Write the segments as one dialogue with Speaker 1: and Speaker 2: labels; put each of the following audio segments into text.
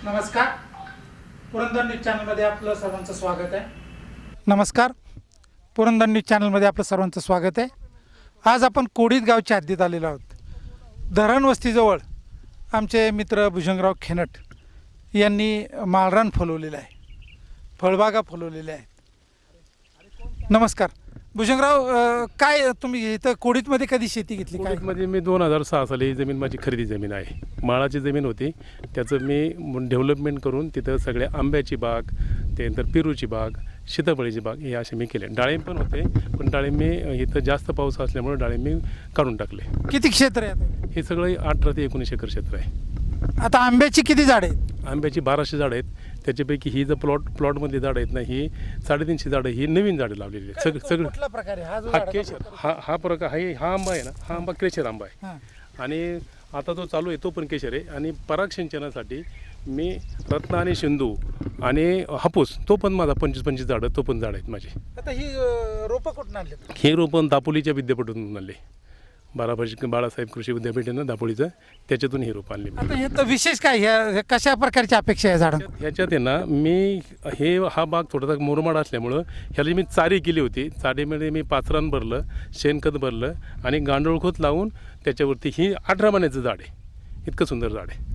Speaker 1: नमस्कार, पुरंदर न्यूज चॅनलमध्ये आपलं सर्वांचं स्वागत आहे. नमस्कार, पुरंदर न्यूज चॅनलमध्ये आपलं सर्वांचं स्वागत आहे. आज आपण कोडीत गावच्या हद्दीत आलेलो आहोत. धरण वस्तीजवळ आमचे मित्र भुजंगराव खेनट यांनी माळरान फुलवलेलं आहे, फळबागा फुलवलेल्या आहेत. नमस्कार भुजंगराव, काय तुम्ही इथं कोडीतमध्ये कधी शेती घेतली? काय
Speaker 2: कोविडमध्ये मी 2006 साली ही जमीन माझी खरेदी जमीन आहे. माळाची जमीन होती, त्याचं मी डेव्हलपमेंट करून तिथं सगळ्या आंब्याची बाग, त्यानंतर पेरूची बाग, सीताफळीची बाग हे असे मी केले. डाळिंब पण होते, पण डाळिंब मी इथं जास्त पाऊस असल्यामुळे डाळिंब मी काढून टाकले.
Speaker 1: किती क्षेत्र आहे आता?
Speaker 2: हे सगळं 18 ते 19 एकर क्षेत्र आहे.
Speaker 1: आता आंब्याची किती झाडं आहेत?
Speaker 2: आंब्याची 1200 झाडं आहेत. त्याच्यापैकी ही जर प्लॉटमधली झाडं आहेत ना, ही 350 झाडं ही नवीन झाडं लावलेली आहेत. सगळं
Speaker 1: कुठल्या प्रकारे
Speaker 2: हा केशर हा प्रकार हा आंबा आहे ना, हा आंबा केशर आंबा आहे. आणि आता जो चालू आहे तो पण केशर आहे. आणि पराग सिंचनासाठी मी रत्न आणि सिंधू आणि हापूस तो पण माझा 25-25 झाडं तो पण झाड आहेत माझे.
Speaker 1: आता ही रोपं कुठून आणली?
Speaker 2: हे रोपण दापोलीच्या विद्यापीठातून आणले. बाळासाहेब कृषी विद्यापीठ आहे ना दापोलीचं, त्याच्यातून हे रोप आणले.
Speaker 1: आता हे तर विशेष काय, ह्या कशा प्रकारची अपेक्षा आहे झाडांना?
Speaker 2: ह्याच्यात आहे ना, मी हा बाग थोडासा मुरमाड असल्यामुळं ह्याला मी चारी केली होती. चारीमध्ये मी पाचरान भरलं, शेणखत भरलं आणि गांडूळ खत लावून त्याच्यावरती ही 18 महिन्याचं झाड आहे. इतकं सुंदर झाड आहे.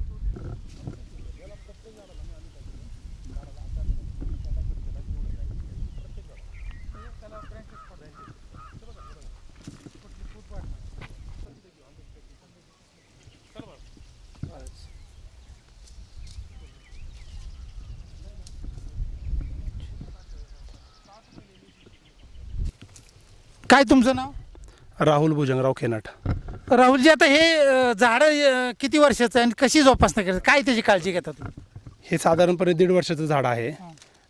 Speaker 1: काय तुमचं नाव?
Speaker 3: राहुल भुजंगराव खेनट.
Speaker 1: राहुलजी, आता हे झाडं किती वर्षाचं आहे आणि कशी जोपासना करायचं, काय त्याची काळजी घेतात तुम्ही?
Speaker 3: हे साधारणपणे 1.5 वर्षाचं झाड आहे.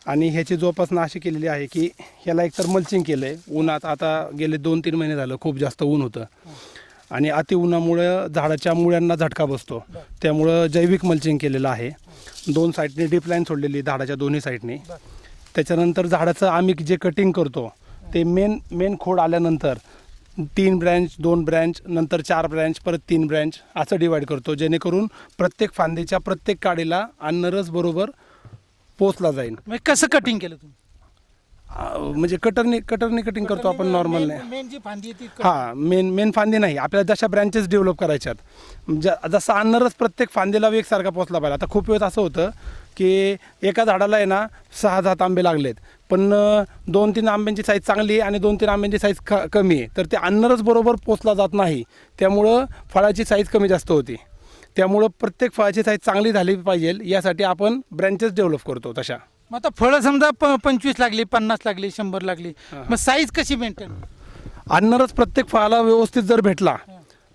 Speaker 3: आणि ह्याची जोपासना अशी केलेली आहे की ह्याला एकतर मल्चिंग केलं आहे. उन्हात आता गेले 2-3 महिने झालं खूप जास्त ऊन होतं आणि अति उन्हामुळं झाडाच्या मुळ्यांना झटका बसतो. त्यामुळं जैविक मल्चिंग केलेलं आहे. 2 साईडने डीप लाईन सोडलेली झाडाच्या दोन्ही साईडने. त्याच्यानंतर झाडाचं आम्ही जे कटिंग करतो ते मेन खोड आल्यानंतर 3 ब्रँच, 2 ब्रँच, नंतर 4 ब्रँच, परत 3 ब्रँच असं डिवाईड करतो, जेणेकरून प्रत्येक फांदीच्या प्रत्येक काडीला अन्नरस बरोबर पोचला जाईल.
Speaker 1: म्हणजे कसं कटिंग केलं तुम्ही?
Speaker 3: म्हणजे कटरनी कटिंग करतो आपण नॉर्मल नाही.
Speaker 1: मेन जी फांदी आहे ती
Speaker 3: हां, मेन फांदी नाही, आपल्याला जशा ब्रँचेस डेव्हलप करायच्यात जसा अन्नरस प्रत्येक फांदीला एकसारखा पोचला पाहिजे. आता खूप वेळेस असं होतं की एका झाडाला आहे ना 6-7 आंबे लागलेत, पण 2-3 आंब्यांची साईज चांगली आहे आणि 2-3 आंब्यांची साईज कमी आहे, तर ते अन्नरस बरोबर पोचला जात नाही. त्यामुळं फळाची साईज कमी जास्त होती. त्यामुळं प्रत्येक फळाची साईज चांगली झाली पाहिजे यासाठी आपण ब्रँचेस डेव्हलप करतो तशा.
Speaker 1: मग आता फळं समजा 25 लागली, 50 लागली, 100 लागली, मग साईज कशी मेंटेन?
Speaker 3: अन्नरस प्रत्येक फळाला व्यवस्थित जर भेटला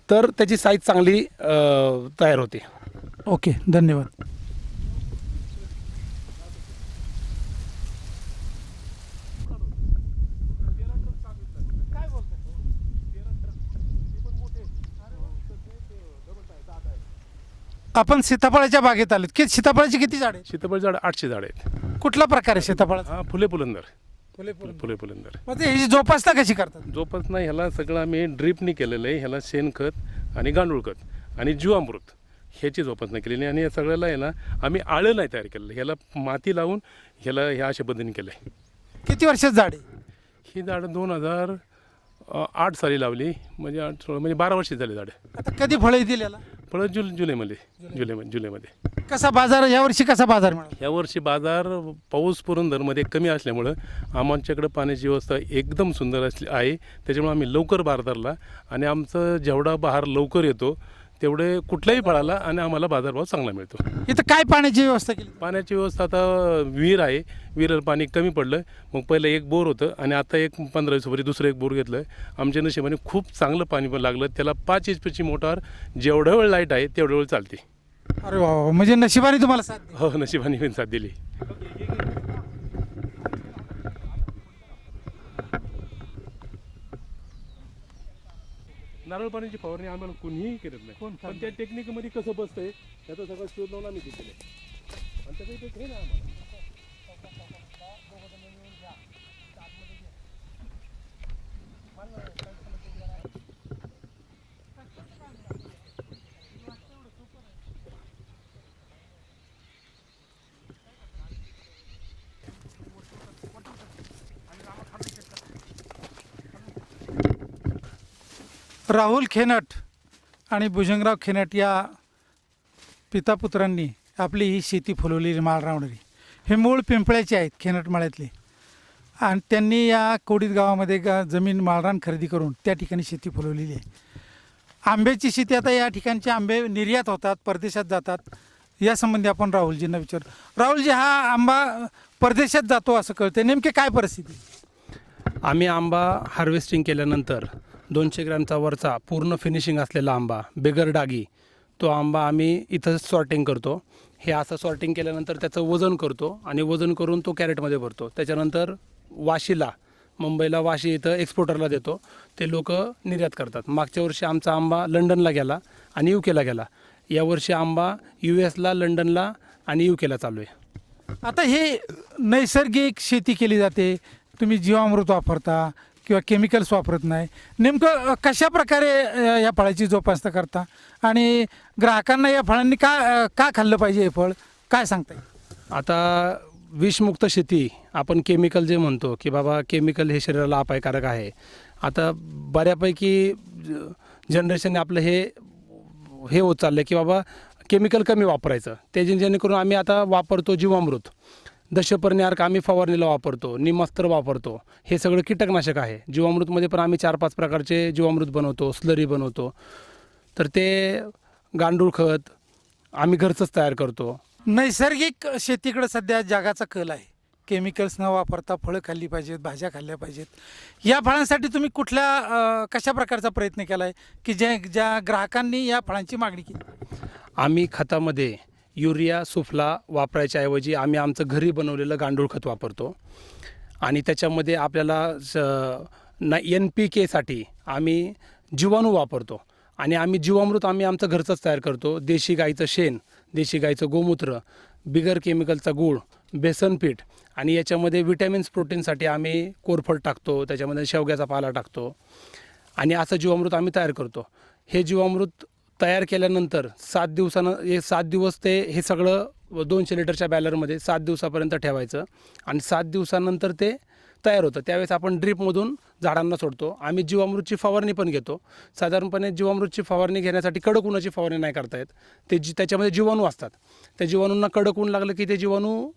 Speaker 3: तर त्याची साईज चांगली तयार होते.
Speaker 1: ओके, धन्यवाद. आपण सीताफळाच्या बागेत आलोत. सीताफळाची किती झाड आहेत?
Speaker 2: सीताफळ झाड 800 झाड आहेत.
Speaker 1: कुठला प्रकार आहे सीताफळाचा?
Speaker 2: हा फुले पुलंदर.
Speaker 1: फुले
Speaker 2: पुलंदर.
Speaker 1: मग ते ह्याची जोपासना कशी करतात?
Speaker 2: जोपासना ह्याला सगळं आम्ही ड्रीपनी केलेलं आहे. ह्याला शेणखत आणि गांडूळ खत आणि जीवामृत ह्याची जोपासना केलेली. आणि या सगळ्याला आहे ना आम्ही आळं नाही तयार केलेलं, ह्याला माती लावून ह्याला ह्या अशा पद्धतीने केलं आहे.
Speaker 1: किती वर्षाचं झाड आहे
Speaker 2: ही झाडं 2008 साली लावली, म्हणजे 12 वर्ष झाले झाडं.
Speaker 1: आता कधी फळं येतील याला?
Speaker 2: फळं जुलैमध्ये.
Speaker 1: कसा बाजार यावर्षी, कसा बाजार मिळाला?
Speaker 2: यावर्षी बाजार पाऊस पुरंदरमध्ये कमी असल्यामुळं आमच्याकडं पाण्याची व्यवस्था एकदम सुंदर आहे. त्याच्यामुळे आम्ही लवकर बाजार धरला आणि आमचं जेवढा बहार लवकर येतो तेवढे कुठल्याही फळाला आणि आम्हाला बाजारभाव चांगला मिळतो.
Speaker 1: इथं काय पाण्याची व्यवस्था केली?
Speaker 2: पाण्याची व्यवस्था आता विहीर आहे. विहिरीला पाणी कमी पडलं, मग पहिलं एक बोर होतं आणि आता एक 15 दिवसापूर्वी दुसरं एक बोर घेतलं. आमच्या नशिबाने खूप चांगलं पाणी पण लागलं. त्याला 5 HP मोटार जेवढा वेळ लाईट आहे तेवढ्या वेळ चालते.
Speaker 1: अरे वा, म्हणजे नशिबाने तुम्हाला साथ दिली.
Speaker 2: हो, नशिबाने पण साथ दिली. नारळ पाण्याची फवारणी आम्हाला कोणीही करत नाही, पण त्या टेक्निकमध्ये कसं बसतंय याचा सगळं शोध लावून आम्ही दिलेलं आहे. आणि त्याचं एक हे ना आम्हाला
Speaker 1: राहुल खेनट आणि भुजंगराव खेनट या पितापुत्रांनी आपली ही शेती फुलवलेली माळरावणरी, हे मूळ पिंपळ्याचे आहेत, खेनट माळ्यातले. आणि त्यांनी या कोडीत गावामध्ये जमीन माळरान खरेदी करून त्या ठिकाणी शेती फुलवलेली आहे. आंब्याची शेती, आता या ठिकाणचे आंबे निर्यात होतात, परदेशात जातात. यासंबंधी आपण राहुलजींना विचारू. राहुलजी, हा आंबा परदेशात जातो असं कळतं, नेमके काय परिस्थिती?
Speaker 3: आम्ही आंबा हार्वेस्टिंग केल्यानंतर 200 ग्रॅमचा वरचा पूर्ण फिनिशिंग असलेला आंबा, बेगर डागी, तो आंबा आम्ही इथं सॉर्टिंग करतो. हे असं सॉर्टिंग केल्यानंतर त्याचं वजन करतो आणि वजन करून तो कॅरेटमध्ये भरतो. त्याच्यानंतर वाशीला, मुंबईला वाशी इथं एक्सपोर्टरला देतो, ते लोक निर्यात करतात. मागच्या वर्षी आमचा आंबा लंडनला गेला आणि UK ला गेला. यावर्षी आंबा US ला, लंडनला आणि UK ला चालू आहे.
Speaker 1: आता हे नैसर्गिक शेती केली जाते, तुम्ही जीवामृत वापरता किंवा केमिकल्स वापरत नाही, नेमकं कशा प्रकारे या फळाची जोपासना करता आणि ग्राहकांना या फळांनी का खाल्लं पाहिजे हे फळ, काय सांगता येईल?
Speaker 3: आता विषमुक्त शेती, आपण केमिकल जे म्हणतो की बाबा केमिकल हे शरीराला अपायकारक आहे, आता बऱ्यापैकी जनरेशनने आपलं हे होत चाललं की बाबा केमिकल कमी वापरायचं. ते जेणेकरून आम्ही आता वापरतो जीवामृत, दशपर्णी आम्ही फवारणीला वापरतो, निमास्त्र वापरतो. हे सगळं कीटकनाशक आहे. जीवामृतमध्ये पण आम्ही 4-5 प्रकारचे जीवामृत बनवतो, स्लरी बनवतो. तर ते गांडूळ खत आम्ही घरचंच तयार करतो.
Speaker 1: नैसर्गिक शेतीकडे सध्या जगाचा कल आहे. केमिकल्स न वापरता फळं खाल्ली पाहिजेत, भाज्या खाल्ल्या पाहिजेत. या फळांसाठी तुम्ही कशा प्रकारचा प्रयत्न केला आहे की ज्या ग्राहकांनी या फळांची मागणी केली?
Speaker 3: आम्ही खतामध्ये युरिया, सुफला वापरायच्या ऐवजी आम्ही आमचं घरी बनवलेलं गांडूळ खत वापरतो. आणि त्याच्यामध्ये आपल्याला NPKसाठी आम्ही जीवाणू वापरतो. आणि आम्ही जीवामृत आमचं घरचंच तयार करतो. देशी गाईचं शेण, देशी गाईचं गोमूत्र, बिगर केमिकलचा गूळ, बेसन पीठ, आणि याच्यामध्ये विटॅमिन्स, प्रोटीनसाठी आम्ही कोरफड टाकतो, त्याच्यामध्ये शेवग्याचा पाला टाकतो. आणि असं जीवामृत आम्ही तयार करतो. हे जीवामृत तयार केल्यानंतर 7 दिवस ते हे सगळं 200 लिटरच्या बॅलरमध्ये 7 दिवसापर्यंत ठेवायचं. आणि 7 दिवसानंतर ते तयार होतं. त्यावेळेस आपण ड्रीपमधून झाडांना सोडतो. आम्ही जीवामृतची फवारणी पण घेतो. साधारणपणे जीवामृतची फवारणी घेण्यासाठी कडक उन्हाची फवारणी नाही करता येत. त्याच्यामध्ये जीवाणू असतात. त्या जीवाणूंना कडक ऊन लागलं की ते जीवाणू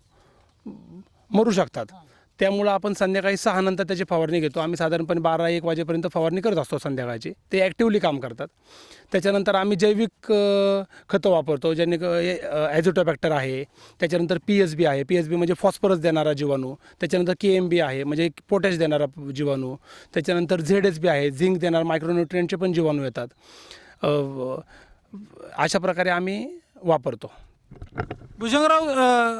Speaker 3: मरू शकतात. त्यामुळं आपण संध्याकाळी 6 नंतर त्याची फवारणी घेतो. आम्ही साधारणपणे 12-1 वाजेपर्यंत फवारणी करत असतो संध्याकाळची. ते ॲक्टिव्हली काम करतात. त्याच्यानंतर आम्ही जैविक खतं वापरतो, ज्याने ॲझोटोबॅक्टर आहे, त्याच्यानंतर PSB आहे, PSB म्हणजे फॉस्फरस देणारा जीवाणू, त्याच्यानंतर KMB आहे म्हणजे पोटॅश देणारा जीवाणू, त्याच्यानंतर ZSB आहे, झिंक देणारा, मायक्रोन्युट्रियंटचे पण जीवाणू येतात. अशा प्रकारे आम्ही वापरतो.
Speaker 1: भुजंगराव,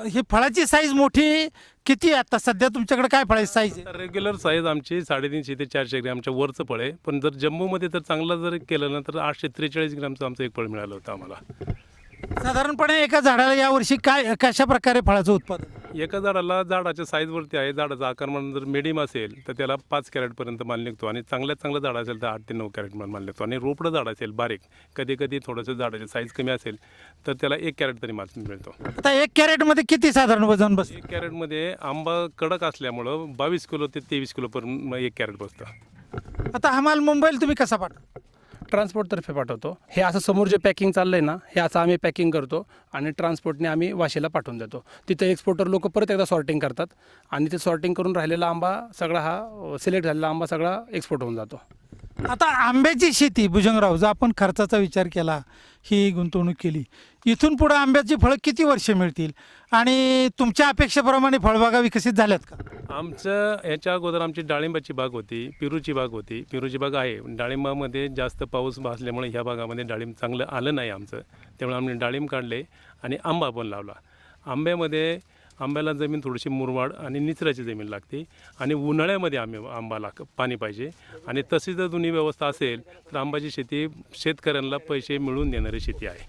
Speaker 1: ही फळाची साईज मोठी किती आहे आता सध्या तुमच्याकडे? काय फळाची साईज आहे?
Speaker 2: रेग्युलर साईज आमची 350 ते 400 ग्रॅमच्या वरचं फळ आहे. पण जर जम्मूमध्ये तर चांगलं जर केलं ना तर 843 ग्रॅमचं आमचं एक फळ मिळालं होतं आम्हाला.
Speaker 1: साधारणपणे एका झाडाला यावर्षी कशा प्रकारे फळाचं उत्पादन?
Speaker 2: एका झाडाला झाडाच्या साईजवरती आहे. झाडाचा आकारमान जर मिडियम असेल तर त्याला 5 कॅरेटपर्यंत माल निघतो. आणि चांगल्यात चांगलं झाड असेल तर 8 ते 9 कॅरेट माल निघतो. आणि रोपडं झाड असेल बारीक, कधी कधी थोडंसं झाडाची साईज कमी असेल तर त्याला 1 कॅरेट तरी माल मिळतो.
Speaker 1: आता 1 कॅरेटमध्ये किती साधारण वजन बसतं?
Speaker 2: 1 कॅरेटमध्ये आंबा कडक असल्यामुळं 22 किलो ते 23 किलोपर्यंत 1 कॅरेट बसतं.
Speaker 1: आता हा माल मुंबईला तुम्ही कसा पाठवता?
Speaker 3: ट्रान्सपोर्टतर्फे पाठवतो. हे असं समोर जे पॅकिंग चाललं आहे ना, हे असं आम्ही पॅकिंग करतो आणि ट्रान्सपोर्टने आम्ही वाशीला पाठवून देतो. तिथं एक्सपोर्टर लोक परत एकदा सॉर्टिंग करतात आणि ते सॉर्टिंग करून राहिलेला आंबा सगळा, हा सिलेक्ट झालेला आंबा सगळा एक्सपोर्ट होऊन जातो.
Speaker 1: आता आंब्याची शेती, भुजंगराव, जर आपण खर्चाचा विचार केला, ही गुंतवणूक केली, इथून पुढे आंब्याची फळं किती वर्ष मिळतील आणि तुमच्या अपेक्षेप्रमाणे फळबागा विकसित झाल्यात का?
Speaker 2: आमचं याच्या अगोदर आमची डाळिंबाची बाग होती, पेरूची बाग होती. पेरूची बाग आहे. डाळिंबामध्ये जास्त पाऊस असल्यामुळे ह्या भागामध्ये डाळिंब चांगलं आलं नाही आमचं. त्यामुळे आम्ही डाळिंब काढले आणि आंबा पण लावला. आंब्याला जमीन थोडीशी मुरमाड आणि निचराची जमीन लागते आणि उन्हाळ्यामध्ये आंबाला पाणी पाहिजे. आणि तशी जर दोन्ही व्यवस्था असेल तर आंब्याची शेती शेतकऱ्यांना पैसे मिळवून देणारी शेती आहे.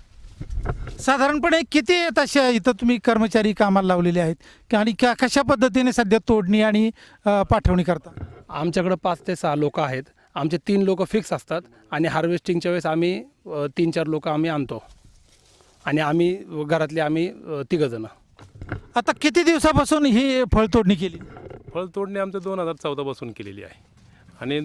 Speaker 1: साधारणपणे किती तशा इथं तुम्ही कर्मचारी कामाला लावलेले आहेत आणि कशा पद्धतीने सध्या तोडणी आणि पाठवणी करता?
Speaker 3: आमच्याकडं 5 ते 6 लोक आहेत. आमचे 3 लोक फिक्स असतात आणि हार्वेस्टिंगच्या वेळेस आम्ही 3-4 लोक आम्ही आणतो आणि आम्ही घरातले आम्ही 3 जण.
Speaker 1: आता किती दिवसापासून ही फळ तोडणी केली?
Speaker 2: फळ तोडणी आमचं 2014 पासून केलेली आहे. आणि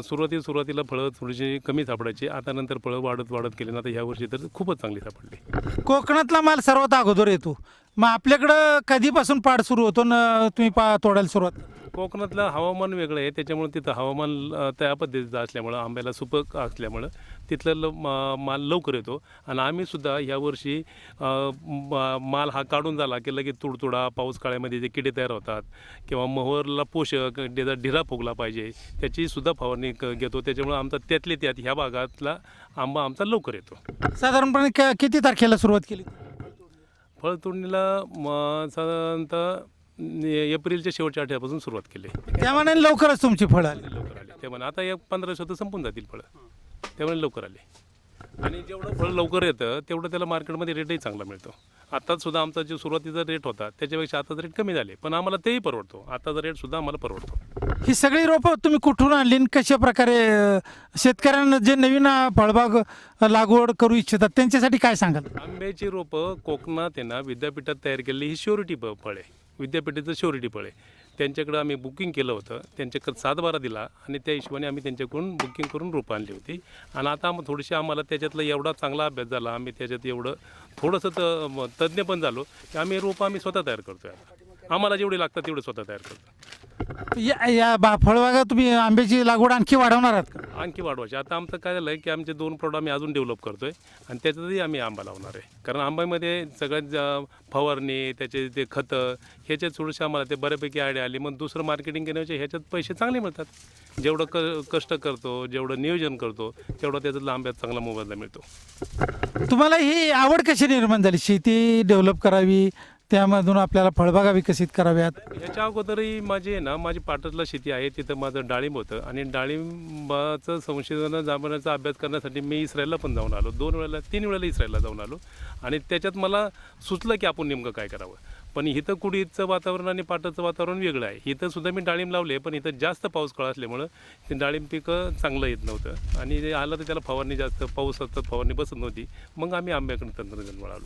Speaker 2: सुरुवातीला फळं थोडीशी कमी सापडायची, आता नंतर फळं वाढत गेली ना, आता ह्या वर्षी तर खूपच चांगली सापडली.
Speaker 1: कोकणातला माल सर्वात अगोदर येतो, मग आपल्याकडं कधीपासून पाड सुरू होतो ना तुम्ही तोडायला सुरुवात?
Speaker 2: कोकणातलं हवामान वेगळं आहे, त्याच्यामुळे तिथं हवामान त्या पद्धतीचं असल्यामुळं, आंब्याला सुपक असल्यामुळं तिथलं माल लवकर येतो. आणि आम्हीसुद्धा यावर्षी माल हा काढून झाला की लगेच तुडतुडा, पाऊस काळ्यामध्ये जे किडे तयार होतात किंवा मोहरला पोषक ढिरा फुगला पाहिजे त्याचीसुद्धा फवारणी घेतो. त्याच्यामुळं आमचा त्यातले त्यात ह्या भागातला आंबा आमचा लवकर येतो.
Speaker 1: साधारणपणे किती तारखेला सुरुवात केली?
Speaker 2: फळ तोडणीला साधारणतः एप्रिलच्या शेवटच्या आठवड्यापासून सुरुवात केली.
Speaker 1: त्यामुळे लवकरच तुमची फळं आली.
Speaker 2: लवकर आले त्यामुळे आता एक 15 दिवसात संपून जातील फळं, त्यामुळे लवकर आले. आणि जेवढं फळ लवकर येतं तेवढं त्याला मार्केटमध्ये रेटही चांगला मिळतो. आताच सुद्धा आमचा जो सुरुवातीचा रेट होता त्याच्यापेक्षा आताचा रेट कमी झाले, पण आम्हाला तेही परवडतो. आताचा रेटसुद्धा आम्हाला परवडतो.
Speaker 1: ही सगळी रोपं तुम्ही कुठून आणली आणि कशा प्रकारे शेतकऱ्यांना जे नवीन फळबाग लागवड करू इच्छितात त्यांच्यासाठी काय सांगाल?
Speaker 2: आंब्याची रोपं कोकणात आहे ना, विद्यापीठात तयार केलेली ही श्युरिटी फळ आहे, विद्यापीठाचं श्युरिटी फळ आहे. त्यांच्याकडं आम्ही बुकिंग केलं होतं, त्यांच्याकडं 7-12 दिला आणि त्या हिशोबाने आम्ही त्यांच्याकडून बुकिंग करून रोपं आणली होती. आणि आता थोडीशी आम्हाला त्याच्यातला एवढा चांगला अभ्यास झाला, आम्ही त्याच्यात एवढं थोडंसं तज्ज्ञ पण झालो की आम्ही रोपं स्वतः तयार करतो आहे. आता आम्हाला जेवढे लागतात तेवढे स्वतः तयार करतो.
Speaker 1: या फळबागा तुम्ही आंब्याची लागवड आणखी वाढवणार आहात का?
Speaker 2: आणखी वाढवायचे. आता आमचं काय झालं आहे की आमचे 2 प्लॉट आम्ही अजून डेव्हलप करतो आहे आणि त्याच्यातही आम्ही आंबा लावणार आहे. कारण आंब्यामध्ये सगळ्यात फवारणी, त्याचे ते खतं ह्याच्यात थोडीशी आम्हाला ते बऱ्यापैकी आयडिया आली. मग दुसरं मार्केटिंग करण्याचे ह्याच्यात पैसे चांगले मिळतात. जेवढं कष्ट करतो, जेवढं नियोजन करतो तेवढं त्याच्यातला आंब्यात चांगला मोबदला मिळतो.
Speaker 1: तुम्हाला ही आवड कशी निर्माण झाली? शेती डेव्हलप करावी, त्यामधून आपल्याला फळबागा विकसित कराव्यात?
Speaker 2: याच्या अगोदरही माझी पाटसला शेती आहे, तिथं माझं डाळिंब होतं आणि डाळिंबाचं संशोधन जाण्याचा अभ्यास करण्यासाठी मी इस्रायलला पण जाऊन आलो. 3 वेळेला इस्रायलला जाऊन आलो आणि त्याच्यात मला सुचलं की आपण नेमकं काय करावं. पण इथं कुडीचं वातावरण आणि पाटाचं वातावरण वेगळं आहे. इथं सुद्धा मी डाळिंब लावले, पण इथं जास्त पाऊस काळ असल्यामुळं ते डाळिंब पिकं चांगलं येत नव्हतं आणि ते आलं तर त्याला फवारणी जास्त, पाऊस असतात फवारणी बसत नव्हती. मग आम्ही आंब्याकडे तंत्रज्ञान वळालो.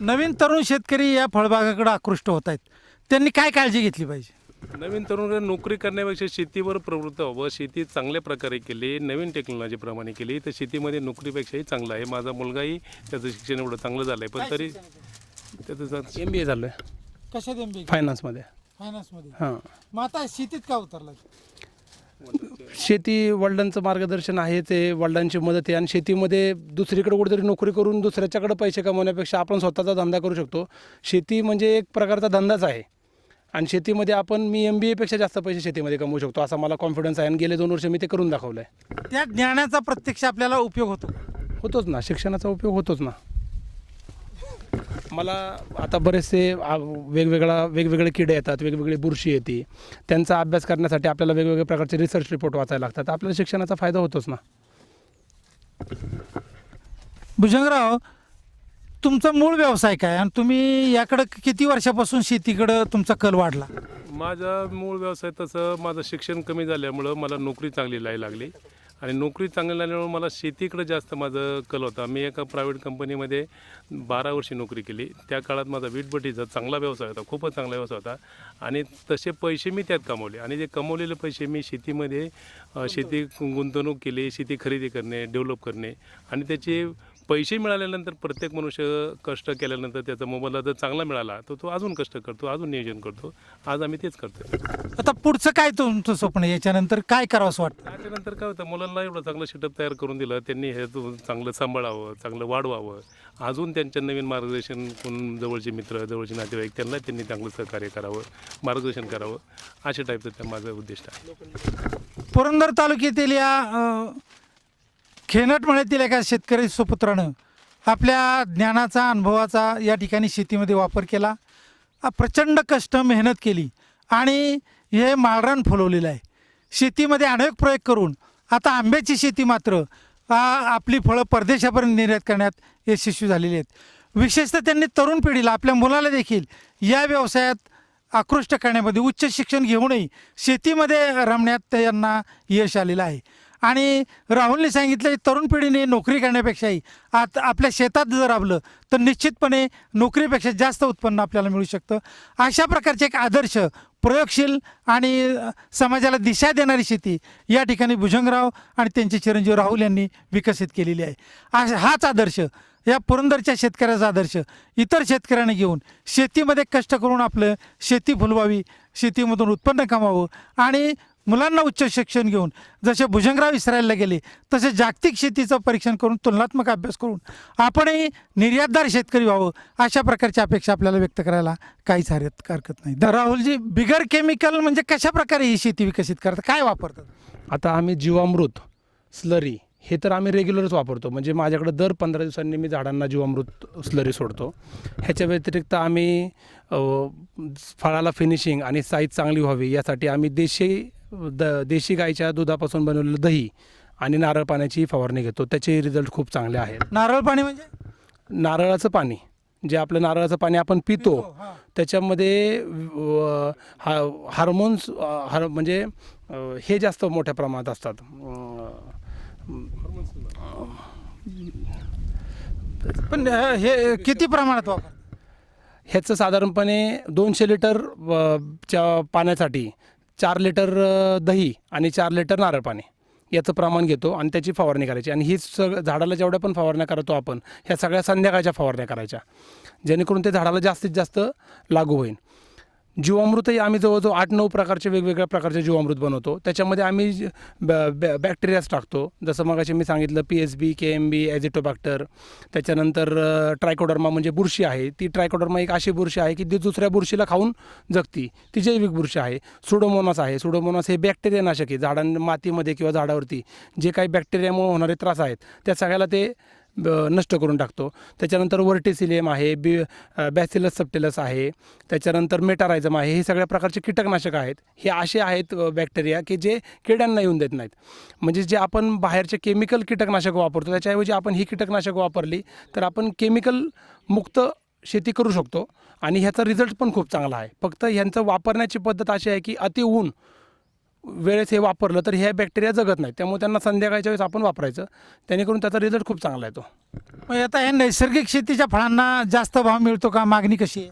Speaker 1: नवीन तरुण शेतकरी या फळबागाकडे आकृष्ट होत आहेत, त्यांनी काय काळजी घेतली पाहिजे?
Speaker 2: नवीन तरुण नोकरी करण्यापेक्षा शेतीवर प्रवृत्त व्हावं. शेती चांगल्या प्रकारे केली, नवीन टेक्नॉलॉजीप्रमाणे केली तर शेतीमध्ये नोकरीपेक्षाही चांगलं आहे. माझा मुलगाही त्याचं शिक्षण एवढं चांगलं झालं आहे, पण तरी त्याचं
Speaker 3: MBA झालं आहे
Speaker 1: कशात MBA?
Speaker 3: फायनान्समध्ये.
Speaker 1: फायनान्समध्ये.
Speaker 3: हां.
Speaker 1: मग आता शेतीत का उतरला?
Speaker 3: शेती वडिलांचं मार्गदर्शन आहे, ते वडिलांची मदत आहे आणि शेतीमध्ये दुसरीकडे कुठेतरी नोकरी करून दुसऱ्याच्याकडे पैसे कमवण्यापेक्षा आपण स्वतःचा धंदा करू शकतो. शेती म्हणजे एक प्रकारचा धंदाच आहे आणि शेतीमध्ये मी MBA पेक्षा जास्त पैसे शेतीमध्ये कमवू शकतो असा मला कॉन्फिडन्स आहे आणि गेले 2 वर्ष मी ते करून दाखवलं आहे.
Speaker 1: त्या ज्ञानाचा प्रत्यक्ष आपल्याला उपयोग
Speaker 3: होतोच ना, शिक्षणाचा उपयोग होतोच ना. मला आता बरेचसे वेगवेगळे किडे येतात, वेगवेगळी बुरशी येते, त्यांचा अभ्यास करण्यासाठी आपल्याला वेगवेगळ्या प्रकारचे रिसर्च रिपोर्ट वाचायला लागतात. आपल्याला शिक्षणाचा फायदा होतोच ना.
Speaker 1: भुजंगराव, तुमचा मूळ व्यवसाय काय आणि तुम्ही याकडं किती वर्षापासून शेतीकडं तुमचा कल वाढला?
Speaker 2: माझा मूळ व्यवसाय तसं माझं शिक्षण कमी झाल्यामुळं मला नोकरी चांगली लागली आणि नोकरी चांगली लागल्यामुळे मला शेतीकडे जास्त माझं कल होता. मी एका प्रायव्हेट कंपनीमध्ये 12 वर्षे नोकरी केली. त्या काळात माझा वीटभट्टीचा चांगला व्यवसाय होता, खूपच चांगला व्यवसाय होता आणि तसे पैसे मी त्यात कमवले आणि ते कमवलेले पैसे मी शेतीमध्ये शेती गुंतवणूक केली, शेती खरेदी करणे, डेव्हलप करणे आणि त्याचे पैसे मिळाल्यानंतर प्रत्येक मनुष्य कष्ट केल्यानंतर त्याचा मोबदला जर चांगला मिळाला तर तो अजून कष्ट करतो, अजून नियोजन करतो. आज आम्ही तेच करतो.
Speaker 1: आता पुढचं काय तुमचं स्वप्न आहे? याच्यानंतर काय करावं असं वाटतं?
Speaker 2: त्याच्यानंतर काय होतं, मुलांना एवढं चांगलं सेटअप तयार करून दिलं, त्यांनी हे चांगलं सांभाळावं, चांगलं वाढवावं. अजून त्यांच्या नवीन मार्गदर्शन कोण जवळचे मित्र, जवळचे नातेवाईक त्यांनी चांगलं सहकार्य करावं, मार्गदर्शन करावं, अशा टाईपचं माझं उद्दिष्ट आहे.
Speaker 1: पुरंदर तालुक्यातील या खेनटमळ्यातील एका शेतकरी सुपुत्रानं आपल्या ज्ञानाचा, अनुभवाचा या ठिकाणी शेतीमध्ये वापर केला. प्रचंड कष्ट, मेहनत केली आणि हे माळरान फुलवलेलं आहे. शेतीमध्ये अनेक प्रयोग करून आता आंब्याची शेती मात्र आपली फळं परदेशापर्यंत निर्यात करण्यात यशस्वी झालेली आहेत. विशेषतः त्यांनी तरुण पिढीला, आपल्या मुलाला देखील या व्यवसायात आकृष्ट करण्यामध्ये, उच्च शिक्षण घेऊनही शेतीमध्ये रमण्यात त्यांना यश आलेलं आहे आणि राहुलने सांगितलं तरुण पिढीने नोकरी करण्यापेक्षाही आता आपल्या शेतात जर राबलं तर निश्चितपणे नोकरीपेक्षा जास्त उत्पन्न आपल्याला मिळू शकतं. अशा प्रकारचे एक आदर्श प्रयोगशील आणि समाजाला दिशा देणारी शेती या ठिकाणी भुजंगराव आणि त्यांचे चिरंजीव राहुल यांनी विकसित केलेली आहे. हाच आदर्श या पुरंदरच्या शेतकऱ्याचा आदर्श इतर शेतकऱ्यांना घेऊन शेतीमध्ये कष्ट करून आपलं शेती फुलवावी, शेतीमधून उत्पन्न कमावं आणि मुलांना उच्च शिक्षण घेऊन जसे भुजंगराव इस्रायलला गेले तसे जागतिक शेतीचं परीक्षण करून तुलनात्मक अभ्यास करून आपणही निर्यातदार शेतकरी व्हावं अशा प्रकारची अपेक्षा आपल्याला व्यक्त करायला काहीच हरकत नाही. तर राहुलजी, बिगर केमिकल म्हणजे कशा प्रकारे ही शेती विकसित करतात, काय वापरतात?
Speaker 3: आता आम्ही जीवामृत स्लरी हे तर आम्ही रेग्युलरच वापरतो. म्हणजे माझ्याकडे दर 15 दिवसांनी मी झाडांना जीवामृत स्लरी सोडतो. ह्याच्या व्यतिरिक्त आम्ही फळाला फिनिशिंग आणि साईज चांगली व्हावी यासाठी आम्ही देशी गाईच्या दुधापासून बनवलेलं दही आणि नारळ पाण्याची फवारणी घेतो. त्याचे रिझल्ट खूप चांगले आहेत.
Speaker 1: नारळ पाणी म्हणजे
Speaker 3: नारळाचं पाणी जे आपलं नारळाचं पाणी आपण पितो त्याच्यामध्ये हार्मोन्स म्हणजे हे जास्त मोठ्या प्रमाणात असतात.
Speaker 1: पण हे किती प्रमाणात वापर?
Speaker 3: ह्याचं साधारणपणे 200 लिटर च्या पाण्यासाठी 4 लिटर दही आणि 4 लिटर नारळ पाणी याचं प्रमाण घेतो आणि त्याची फवारणी करायची. आणि ही झाडाला जेवढ्या पण फवारण्या करतो आपण ह्या सगळ्या संध्याकाळच्या फवारण्या करायच्या जेणेकरून ते झाडाला जास्तीत जास्त लागू होईल. जीवामृतही आम्ही जवळजवळ 8-9 प्रकारचे वेगवेगळ्या प्रकारचे जीवामृत बनवतो. त्याच्यामध्ये आम्ही बॅक्टेरियाज टाकतो. जसं मगाशी मी सांगितलं PSB, KMB, ॲझिटोबॅक्टर, त्याच्यानंतर ट्रायकोडर्मा म्हणजे बुरशी आहे. ती ट्रायकोडर्मा एक अशी बुरशी आहे की ती दुसऱ्या बुरशीला खाऊन जगती, ती जैविक बुरशी आहे. सुडोमोनास आहे. सुडोमोनास हे बॅक्टेरिया नाशक आहे. झाडांना मातीमध्ये किंवा झाडावरती जे काही बॅक्टेरियामुळे होणारे त्रास आहेत त्या सगळ्याला ते नष्ट करून टाकतो. त्याच्यानंतर वर्टिसिलियम आहे, बॅसिलस सबटिलस आहे, त्याच्यानंतर मेटारायझम आहे. हे सगळ्या प्रकारचे कीटकनाशक आहेत. हे असे आहेत बॅक्टेरिया की जे किड्यांना येऊन देत नाहीत. म्हणजे जे आपण बाहेरचे केमिकल कीटकनाशक वापरतो त्याच्याऐवजी आपण ही कीटकनाशक वापरली तर आपण केमिकल मुक्त शेती करू शकतो आणि ह्याचा रिझल्ट पण खूप चांगला आहे. फक्त ह्यांचं वापरण्याची पद्धत अशी आहे की अति ऊन वेळेस हे वापरलं तर हे बॅक्टेरिया जगत नाहीत. त्यामुळे त्यांना संध्याकाळच्या वेळेस आपण वापरायचं, जेणेकरून त्याचा रिझल्ट खूप चांगला येतो.
Speaker 1: मग आता या नैसर्गिक शेतीच्या फळांना जास्त भाव मिळतो का? मागणी कशी आहे?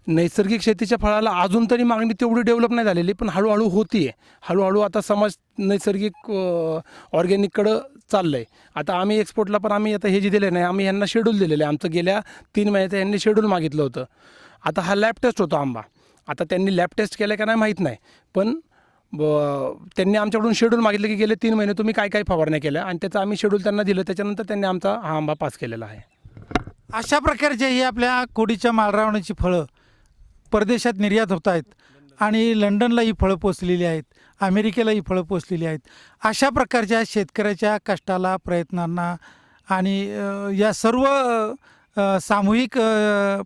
Speaker 3: नैसर्गिक शेतीच्या फळाला अजून तरी मागणी तेवढी डेव्हलप नाही झालेली, पण हळूहळू होती आहे. हळूहळू आता समाज नैसर्गिक ऑर्गॅनिककडं चाललं आहे. आता आम्ही एक्सपोर्टला पण आम्ही आता हे जे दिले नाही, आम्ही यांना शेड्यूल दिलेलं आहे. आमचं गेल्या 3 महिन्याचं यांनी शेड्यूल मागितलं होतं. आता हा लॅब टेस्ट होतो आंबा. आता त्यांनी लॅब टेस्ट केलं का नाही माहीत नाही, पण त्यांनी आमच्याकडून शेड्यूल मागितलं की गेले 3 महिने तुम्ही काय काय फवारण्या केल्या आणि त्याचं आम्ही शेड्यूल त्यांना दिलं. त्याच्यानंतर त्यांनी आमचा हा आंबा पास केलेला आहे.
Speaker 1: अशा प्रकारचे ही आपल्या कोडीच्या मालरावणाची फळं परदेशात निर्यात होत आहेत आणि लंडनला ही फळं पोचलेली आहेत, अमेरिकेला ही फळं पोचलेली आहेत. अशा प्रकारच्या शेतकऱ्याच्या कष्टाला, प्रयत्नांना आणि या सर्व सामूहिक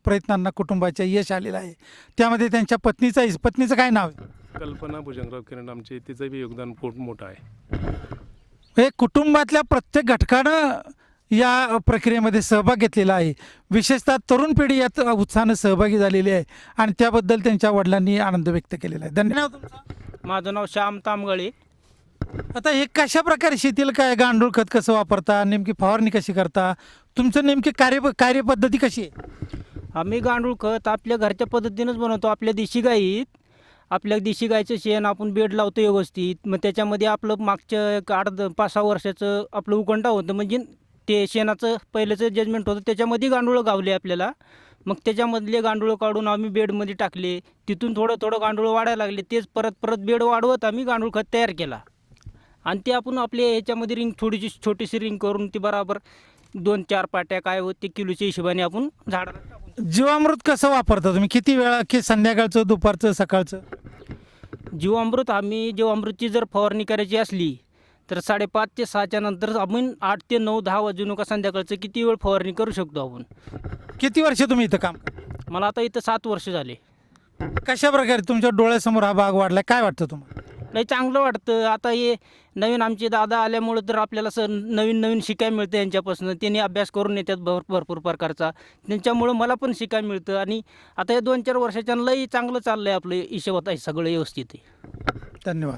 Speaker 1: प्रयत्नांना कुटुंबाच्या यश आलेलं आहे. त्यामध्ये त्यांच्या पत्नीचं काय नाव आहे?
Speaker 2: कल्पना भुजंगराव किरण आमचे, तिचं बी योगदान खूप मोठं आहे.
Speaker 1: हे कुटुंबातल्या प्रत्येक घटकानं या प्रक्रियेमध्ये सहभाग घेतलेला आहे. विशेषतः तरुण पिढी यात उत्साहानं सहभागी झालेली आहे आणि त्याबद्दल त्यांच्या वडिलांनी आनंद व्यक्त केलेला आहे. धन्यवाद. तुमचा?
Speaker 4: माझं नाव श्याम तामगळे.
Speaker 1: आता हे कशा प्रकारे शेतीला काय गांडूळ खत कसं वापरता, नेमकी फवारणी कशी करता, तुमचं नेमकी कार्यपद्धती कशी आहे?
Speaker 4: आम्ही गांडूळ खत आपल्या घरच्या पद्धतीनंच बनवतो. आपल्या देशी गायचं शेण आपण बेड लावतो व्यवस्थित. मग त्याच्यामध्ये आपलं मागच्या 8-5-6 वर्षाचं आपलं उकंडा होतं, म्हणजे ते शेणाचं पहिल्याचं जजमेंट होतं, त्याच्यामध्ये गांडूळं गावले आपल्याला. मग त्याच्यामधले गांडूळं काढून आम्ही बेडमध्ये टाकले. तिथून थोडं गांडूळं वाढायला लागले. तेच परत बेड वाढवत आम्ही गांडूळ खत तयार केला आणि ते आपण आपल्या ह्याच्यामध्ये रिंग छोटीशी रिंग करून ती बराबर 2-4 पाट्या काय होत ते किलोच्या हिशोबाने आपण झाडाला टाकून.
Speaker 1: जीवामृत कसं वापरता तुम्ही? किती वेळा, की संध्याकाळचं, दुपारचं, सकाळचं?
Speaker 4: जीवामृतची जर फवारणी करायची असली तर 5:30 ते 6च्या नंतर आपण 8 ते 9, 10 वाजून का संध्याकाळचं किती वेळ फवारणी करू शकतो आपण.
Speaker 1: किती वर्ष तुम्ही इथं काम?
Speaker 4: मला आता इथं 7 वर्ष झाले.
Speaker 1: कशा प्रकारे तुमच्या डोळ्यासमोर हा भाग वाढला, काय वाटतं तुम्हाला?
Speaker 4: लई चांगलं वाटतं. आता हे नवीन आमचे दादा आल्यामुळं तर आपल्याला नवीन शिकायला मिळतं यांच्यापासून. त्यांनी अभ्यास करून येतात भरपूर प्रकारचा, त्यांच्यामुळं मला पण शिकायला मिळतं. आणि आता या 2-4 वर्षाच्या लई चांगलं चाललं आहे आपलं, हिशोबात आहे सगळं व्यवस्थित आहे.
Speaker 1: धन्यवाद.